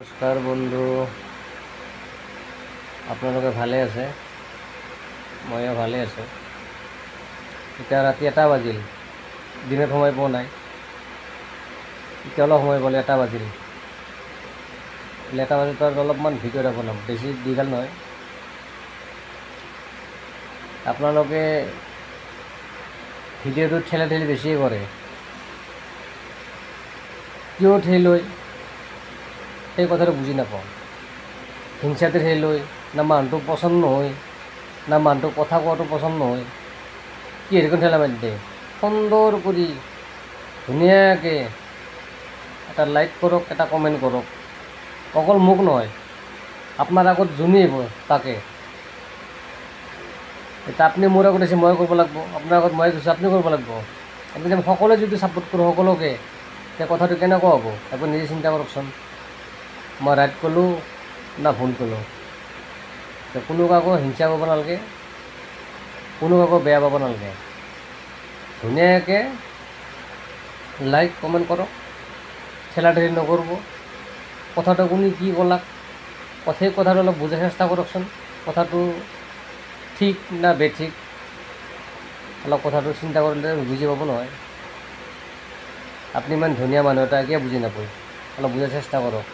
নমস্কাৰ বন্ধু, আপোনালোকে ভালে আছে? ময়ো ভালে আছোঁ। এতিয়া ৰাতি 1টা বাজিল, দিনত সময় পোৱা নাই। এতিয়া অলপ সময় পালে 1টা বাজিল। 1টা বাজিল তো অলপমান ভিডিঅ' এটা বনাম, বেছি দীঘল নহয়। আপোনালোকে ভিডিঅ'টো ঠেলি বেছিয়ে কৰে, কিয় ঠেলই সেই কথাটো বুজি নাপাওঁ। হিংসাতে ঠেলই না মানুহটো পচন্দ নহয়, না মানুহটোক কথা কোৱাটো পচন্দ নহয়, কি হেৰিখন ঠেলা মাৰি দিয়ে। সুন্দৰ কৰি ধুনীয়াকৈ এটা লাইক কৰক, এটা কমেণ্ট কৰক। অকল মোক নহয়, আপোনাৰ আগত যোনে আহিব তাকে। এতিয়া আপুনি মোৰ আগত আছে, মই কৰিব লাগিব। আপোনাৰ আগত মই কৈছোঁ, আপুনি কৰিব লাগিব। একদম সকলোৱে যদি ছাপোৰ্ট কৰোঁ সকলোকে, তেতিয়া কথাটো কেনেকুৱা হ'ব আপুনি নিজে চিন্তা কৰকচোন। মই ৰাইট ক'লোঁ না ভুল ক'লোঁ? কোনো কাকো হিংসা কৰিব নালাগে, কোনো কাকো বেয়া পাব নালাগে। ধুনীয়াকৈ লাইক কমেণ্ট কৰক, ঠেলাঠেলি নকৰিব। কথাটো কোনে কি ক'লাক, সেই কথাটো অলপ বুজাৰ চেষ্টা কৰকচোন। কথাটো ঠিক না বেঠিক অলপ কথাটো চিন্তা কৰিলে বুজি পাব নহয়। আপুনি ইমান ধুনীয়া মানুহ এটা কিয় বুজি নাপায়? অলপ বুজাৰ চেষ্টা কৰক।